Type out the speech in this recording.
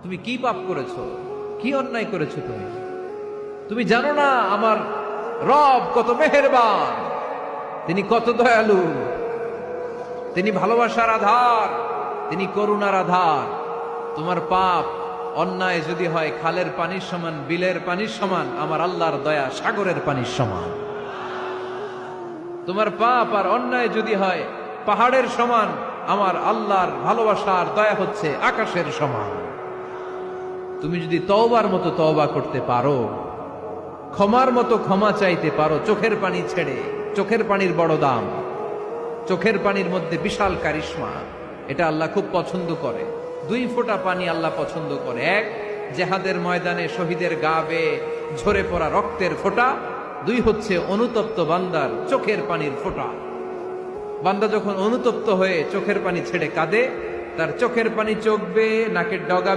তুমি কি পাপ করেছো, কি অন্যায় করেছো? তুমি জানো না আমার রব কত মেহেরবান, তিনি কত দয়ালু, তিনি ভালোবাসার আধার, তিনি করুণার আধার। তোমার পাপ অন্যায় যদি হয় খালের পানির সমান, বিলের পানির সমান, আমার আল্লাহর দয়া সাগরের পানির সমান। তোমার পাপ আর অন্যায় যদি হয় পাহাড়ের সমান, আমার আল্লাহর ভালোবাসার দয়া হচ্ছে আকাশের সমান। তুমি যদি তওবার মতো তওবা করতে পারো, ক্ষমার মতো ক্ষমা চাইতে পারো, চোখের পানি ছেড়ে, চোখের পানির বড় দাম, চোখের পানির মধ্যে বিশাল কারিশমা, এটা আল্লাহ খুব পছন্দ করে। 2 ফোঁটা পানি আল্লাহ পছন্দ করে। 1, জেহাদের ময়দানে শহীদের গা বেয়ে ঝরে পড়া রক্তের ফোঁটা। 2 হচ্ছে অনুতপ্ত বান্দার চোখের পানির ফোঁটা। বান্দা যখন অনুতপ্ত হয়ে চোখের পানি ছেড়ে কাঁদে, তার চোখের পানি চোখ বেয়ে নাকের ডগা